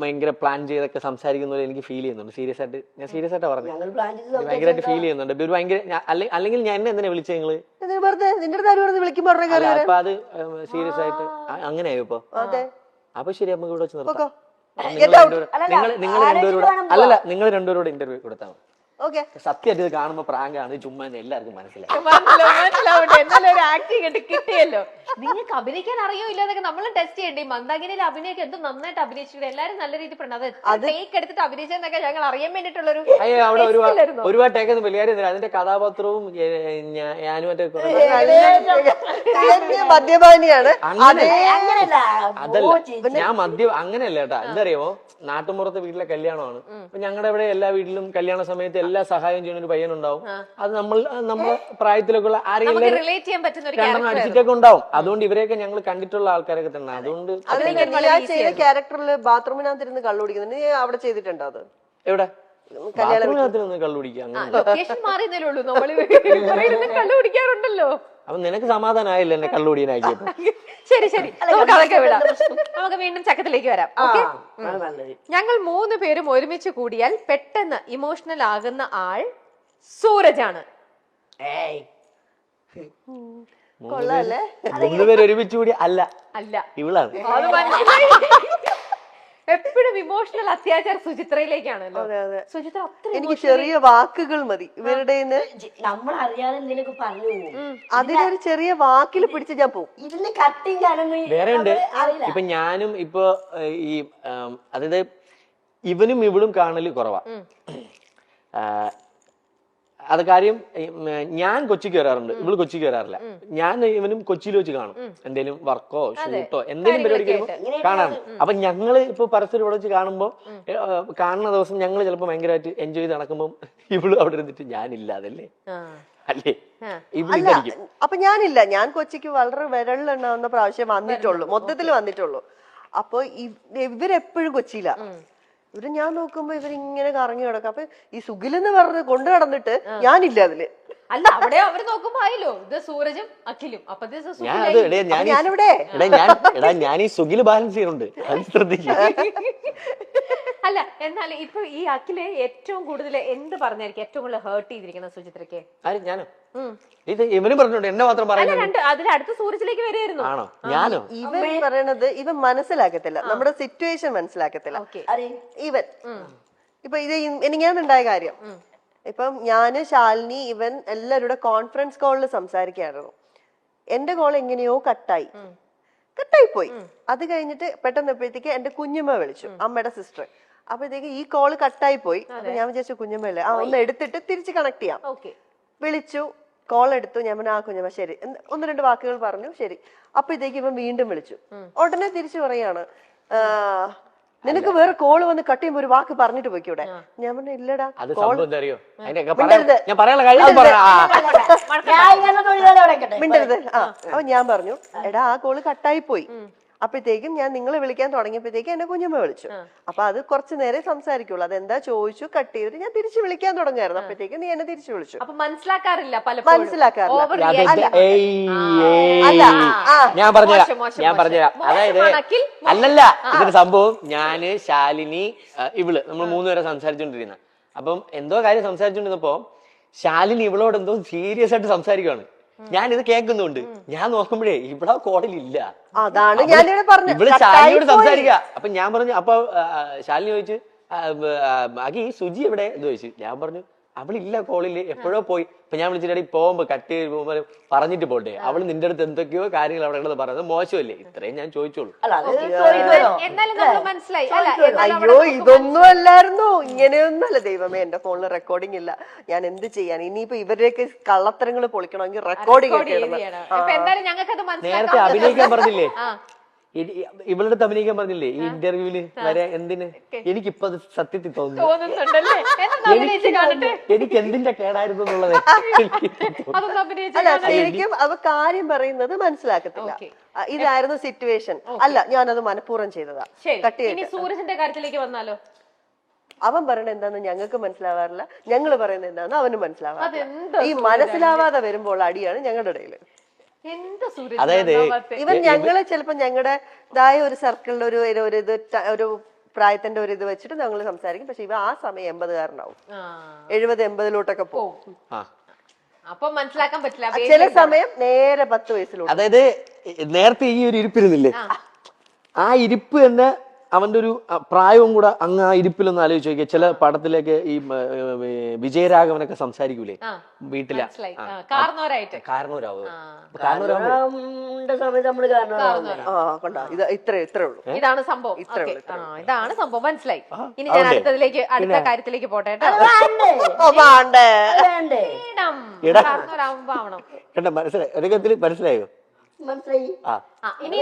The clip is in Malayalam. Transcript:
ഭയങ്കര പ്ലാൻ ചെയ്തൊക്കെ സംസാരിക്കുന്ന പോലെ എനിക്ക് ഫീൽ ചെയ്യുന്നുണ്ട്. സീരിയസ് ആയിട്ട് പറഞ്ഞു, ഭയങ്കരമായിട്ട് ഫീൽ ചെയ്യുന്നുണ്ട്. ഒരു ഭയങ്കര അല്ലെങ്കിൽ ഞാൻ എന്നെ എന്തിനാ വിളിച്ചത് നിങ്ങള്? അപ്പൊ അത് സീരിയസ് ആയിട്ട് അങ്ങനെയായോ ഇപ്പൊ? അപ്പൊ ശരി, നമുക്ക് ഇവിടെ വെച്ച് നിർത്താം. നിങ്ങൾ രണ്ടുപേരോട് നിങ്ങൾ രണ്ടുപേരോട് ഇന്റർവ്യൂ കൊടുത്താൽ സത്യമായിട്ട് ഇത് കാണുമ്പോ പ്രാങ്കാണ്, ചുമ്മാ എല്ലാവർക്കും മനസ്സിലാവട്ടെ. എന്നാലും ഒരു ആക്ടിങ് കിട്ടിയല്ലോ. നിങ്ങൾക്ക് അഭിനയിക്കാൻ അറിയോ ഇല്ലാതൊക്കെ നമ്മൾ ടെസ്റ്റ് ചെയ്യണ്ടേ? മന്ദാകിനിയിൽ അഭിനയൊക്കെ എന്ത് നന്നായിട്ട് അഭിനയിച്ചിട്ട് എല്ലാരും നല്ല രീതിയിൽ പെടുന്നത്. അത് ടേക്ക് എടുത്തിട്ട് അഭിനയിച്ചെന്നൊക്കെ ഞങ്ങൾ അറിയാൻ വേണ്ടിട്ടുള്ളൊരു അവിടെ ഒരുപാട് ടേക്ക് ഒന്നും വലിയ അതിന്റെ കഥാപാത്രവും ഞാനും മദ്യപാനിയാണ്. അതല്ല, ഞാൻ അങ്ങനെയല്ല കേട്ടാ. എന്താ അറിയാമോ, നാട്ടുമ്പുറത്തെ വീട്ടിലെ കല്യാണമാണ്. അപ്പൊ ഞങ്ങളുടെ ഇവിടെ എല്ലാ വീട്ടിലും കല്യാണ സമയത്ത് എല്ലാ സഹായം ചെയ്യുന്ന ഒരു പയ്യനുണ്ടാവും. അത് നമ്മളെ പ്രായത്തിലൊക്കെ ഉള്ള ആരെങ്കിലും രണ്ടെണ്ണം അടിച്ചിട്ടൊക്കെ ഉണ്ടാവും. അതുകൊണ്ട് ഇവരെയൊക്കെ ഞങ്ങൾ കണ്ടിട്ടുള്ള ആൾക്കാരൊക്കെ തന്നെ. അതുകൊണ്ട് ക്യാരക്ടറിൽ ബാത്റൂമിനകത്തിരുന്ന് കള്ളു കുടിക്കുന്നത് നീ അവിടെ ചെയ്തിട്ടുണ്ടോ? അത് എവിടെ? ബാത്റൂമിനകത്തിരുന്ന് കള്ളു കുടിക്കുക കള്ളുകുടിക്കാറുണ്ടല്ലോ. അപ്പൊ നിനക്ക് സമാധാനമായില്ല എന്നെ കള്ളുകുടിയനാക്കിയപ്പോ? ശരി ശരി, നമുക്ക് അതൊക്കെ വിടാം. നമുക്ക് വീണ്ടും ചക്കത്തിലേക്ക് വരാം. ഞങ്ങൾ 3 പേരും ഒരുമിച്ച് കൂടിയാൽ പെട്ടെന്ന് ഇമോഷണൽ ആകുന്ന ആൾ സൂരജാണ്. 3 പേര് ഒരുമിച്ച് കൂടി അല്ല ഇവളാണ്. എപ്പോഴും ഇമോഷണൽ അത്യാചാരം സുചിത്രയിലേക്കാണല്ലോ. സുചിത്ര എനിക്ക് ചെറിയ വാക്കുകൾ മതി ഇവരുടെ നമ്മൾ അറിയാതെ എന്തെങ്കിലുമൊക്കെ പറഞ്ഞു. അതിലൊരു ചെറിയ വാക്കിൽ പിടിച്ച് ഞാൻ പോകും. ഇതിന് കട്ടിങ് വേറെ ഉണ്ട്. ഇപ്പൊ ഞാനും ഇപ്പൊ ഈ അതായത് ഇവനും ഇവളും കാണല് കുറവാ. അത് കാര്യം ഞാൻ കൊച്ചിക്ക് വരാറുണ്ട്, ഇവള് കൊച്ചിക്ക് വരാറില്ല. ഞാൻ ഇവനും കൊച്ചിയിൽ വെച്ച് കാണും, എന്തെങ്കിലും വർക്കോ ഷൂട്ടോ എന്തെങ്കിലും പരിപാടിക്ക് കാണാറുണ്ട്. അപ്പൊ ഞങ്ങള് ഇപ്പൊ പരസ്പരം ഇവിടെ വെച്ച് കാണുമ്പോ കാണുന്ന ദിവസം ഞങ്ങള് ചിലപ്പോ ഭയങ്കരമായിട്ട് എൻജോയ് ചെയ്ത് നടക്കുമ്പോ ഇവള് അവിടെ ഇരുന്നിട്ട് ഞാനില്ലാതല്ലേ അല്ലേ ഇവളിരിക്കും. അപ്പൊ ഞാനില്ല, ഞാൻ കൊച്ചിക്ക് വളരെ വിരളിലുണ്ടാവുന്ന പ്രാവശ്യം വന്നിട്ടുള്ളൂ, മൊത്തത്തിൽ വന്നിട്ടുള്ളൂ. അപ്പൊ ഇവരെപ്പോഴും കൊച്ചിയില. ഇവര് ഞാൻ നോക്കുമ്പോ ഇവരിങ്ങനെ കറങ്ങി കിടക്കും. അപ്പൊ ഈ സുഖിലെന്ന് പറഞ്ഞ് കൊണ്ടു നടന്നിട്ട് ഞാനില്ല അതില്. അല്ല, അവിടെ അവര് നോക്കുമ്പോ ആയില്ലോ ഇത് സൂരജും അഖിലും. അപ്പൊ ഞാനിവിടെ ഞാൻ ഈ സുഖില് ബാലൻസ് ചെയ്യുന്നുണ്ട്, അത് ശ്രദ്ധിക്കും. അല്ല, എന്നാൽ ഇപ്പൊ ഈ അഖില് ഏറ്റവും കൂടുതൽ എന്ത് പറഞ്ഞായിരിക്കും ഏറ്റവും കൂടുതൽ ഹേർട്ട് ചെയ്തിരിക്കുന്നത് സുചിത്രക്ക്? ഞാനോ? ഇത് ഇവനും പറഞ്ഞോണ്ട് എന്നെ മാത്രം പറയുന്നത്. അതിലടുത്ത സൂരജിലേക്ക് വരുമായിരുന്നു. ആണോ? ഞാനോ? ഇവൻ പറയണത് ഇവൻ മനസ്സിലാക്കത്തില്ല, നമ്മുടെ സിറ്റുവേഷൻ മനസ്സിലാക്കത്തില്ല. ഇവൻ ഇപ്പൊ ഇത് എനിക്കാന്നുണ്ടായ കാര്യം. ഇപ്പം ഞാന്, ശാലിനി, ഇവൻ എല്ലാവരുടെ കോൺഫറൻസ് കോളിൽ സംസാരിക്കായിരുന്നു. എന്റെ കോൾ എങ്ങനെയോ കട്ടായി പോയി. അത് കഴിഞ്ഞിട്ട് പെട്ടെന്ന് എപ്പോഴത്തേക്ക് എന്റെ കുഞ്ഞമ്മ വിളിച്ചു, അമ്മയുടെ സിസ്റ്റർ. അപ്പോഴത്തേക്ക് ഈ കോള് കട്ടായി പോയി. അപ്പൊ ഞാൻ വിചാരിച്ചു കുഞ്ഞമ്മല്ലേ, ഒന്ന് എടുത്തിട്ട് തിരിച്ച് കണക്ട് ചെയ്യാം. വിളിച്ചു, കോൾ എടുത്തു. ഞാൻ പറഞ്ഞു കുഞ്ഞമ്മ ശരി, 1-2 വാക്കുകൾ പറഞ്ഞു, ശരി. അപ്പോഴത്തേക്ക് ഇവൻ വീണ്ടും വിളിച്ചു. ഉടനെ തിരിച്ചു പറയാണ്, നിനക്ക് വേറെ കോള് വന്ന് കട്ട് ചെയ്യുമ്പോ ഒരു വാക്ക് പറഞ്ഞിട്ട് പോയിക്കൂടെ? ഞാൻ പറഞ്ഞു ഇല്ലടാ. മിണ്ടരുത്. അപ്പൊ ഞാൻ പറഞ്ഞു എടാ ആ കോള് കട്ടായി പോയി. അപ്പോഴത്തേക്കും ഞാൻ നിങ്ങളെ വിളിക്കാൻ തുടങ്ങിയപ്പോഴത്തേക്കും എന്നെ കുഞ്ഞമ്മ വിളിച്ചു. അപ്പൊ അത് കുറച്ചു നേരം സംസാരിക്കുള്ളൂ. അതെന്താ ചോദിച്ചു, കട്ട് ചെയ്തിട്ട് ഞാൻ തിരിച്ചു വിളിക്കാൻ തുടങ്ങായിരുന്നു. അപ്പോഴത്തേക്കും നീ എന്നെ തിരിച്ചു വിളിച്ചു. മനസ്സിലാക്കാറില്ല. ഞാൻ പറഞ്ഞുതരാം. അതായത് അല്ലല്ല, ഇതിന്റെ സംഭവം ഞാന്, ശാലിനി, ഇവള് നമ്മൾ 3 പേരെ സംസാരിച്ചോണ്ടിരുന്ന. അപ്പം എന്തോ കാര്യം സംസാരിച്ചോണ്ടിരുന്നപ്പോ ശാലിനി ഇവളോട് എന്തോ സീരിയസ് ആയിട്ട് സംസാരിക്കുവാണ്. ഞാനിത് കേൾക്കുന്നുണ്ട്. ഞാൻ നോക്കുമ്പോഴേ ഇവിടെ കോളിലില്ല. അതാണ് ഞാൻ ഇവള് ശാലിനിയോട് സംസാരിക്കുക. അപ്പൊ ഞാൻ പറഞ്ഞു, അപ്പൊ ശാലിനി ചോദിച്ചു ഈ സുജി എവിടെ എന്ന് ചോദിച്ചു. ഞാൻ പറഞ്ഞു അവളില്ല കോളില്, എപ്പോഴോ പോയി. അപ്പൊ ഞാൻ വിളിച്ചിട്ട് പോകുമ്പോ കട്ട് ചെയ്ത് പറഞ്ഞിട്ട് പോട്ടെ, അവള് നിന്റെ അടുത്ത് എന്തൊക്കെയോ കാര്യങ്ങൾ അവിടെ ഉള്ളത് പറയുന്നത് മോശമല്ലേ? ഇത്രയും ഞാൻ ചോദിച്ചോളൂ. അയ്യോ ഇതൊന്നും അല്ലായിരുന്നു, ഇങ്ങനെയൊന്നല്ല. ദൈവമേ, എന്റെ ഫോണിൽ റെക്കോർഡിംഗ് ഇല്ല, ഞാൻ എന്ത് ചെയ്യാൻ? ഇനിയിപ്പോ ഇവരുടെയൊക്കെ കള്ളത്തരങ്ങൾ പൊളിക്കണമെങ്കിൽ റെക്കോർഡിംഗ് നേരത്തെ അഭിനയിക്കാൻ പറഞ്ഞില്ലേ, ഇവളുടെ അഭിനയിക്കാൻ പറഞ്ഞില്ലേ ഈ ഇന്റർവ്യൂല് വരെ? എന്തിന്? എനിക്കിപ്പോ അത് സത്യത്തിൽ തോന്നുന്നു എനിക്ക് എന്തിന്റെ കേടായിരുന്നു എന്നുള്ളത്. അല്ല, ശരിക്കും അവ കാര്യം പറയുന്നത് മനസ്സിലാക്കത്തില്ല. ഇതായിരുന്നു സിറ്റുവേഷൻ, അല്ല ഞാനത് മനഃപൂർവ്വം ചെയ്തതാ. സൂരജിന്റെ കാര്യത്തിലേക്ക് വന്നാലോ? അവൻ പറയുന്നത് എന്താന്ന് ഞങ്ങൾക്ക് മനസ്സിലാവാറില്ല, ഞങ്ങൾ പറയുന്നത് എന്താന്ന് അവന് മനസ്സിലാവാറില്ല. ഈ മനസ്സിലാവാതെ വരുമ്പോൾ അടിയാണ് ഞങ്ങളുടെ ഇടയില്. അതായത് ഇവൻ ഞങ്ങള് ചിലപ്പോ ഞങ്ങളുടേതായ ഒരു സർക്കിളിൽ ഒരു പ്രായത്തിന്റെ ഒരു ഇത് വെച്ചിട്ട് ഞങ്ങൾ സംസാരിക്കും. പക്ഷെ ഇവ ആ സമയം 80-കാരനാവും, ആ. 70-80 പോകും. ആ അപ്പൊ മനസ്സിലാക്കാൻ പറ്റില്ല. ചില സമയം നേരെ 10 വയസ്സിലോട്ട്. അതായത് നേരത്തെ ഈ ഒരു ഇരിപ്പിരുന്നില്ലേ, ആ ഇരിപ്പ് തന്നെ അവന്റെ ഒരു പ്രായവും കൂടെ അങ്ങ് ആ ഇരിപ്പിലൊന്ന് ആലോചിച്ച് നോക്കിയാൽ ചില പടത്തിലേക്ക് ഈ വിജയരാഘവനൊക്കെ സംസാരിക്കൂലേ വീട്ടിലെ കാരണവരായിട്ട്. കാരണവരാവ് സമയത്ത് നമ്മള് കാരണം കണ്ടോ, ഇത് ഇത്രേ ഉള്ളൂ. ഇതാണ് സംഭവം. ഇതാണ് സംഭവം, മനസ്സിലായി. ഇനി ഞാൻ അടുത്ത കാര്യത്തിലേക്ക് പോട്ടെ കേട്ടോ. വേണ്ടേ കാരണവരാകുമ്പോ ആവണം. കണ്ട മനസ്സിലായി, ഒരു മനസ്സിലായോ? മനസ്സിലായി. ഇനി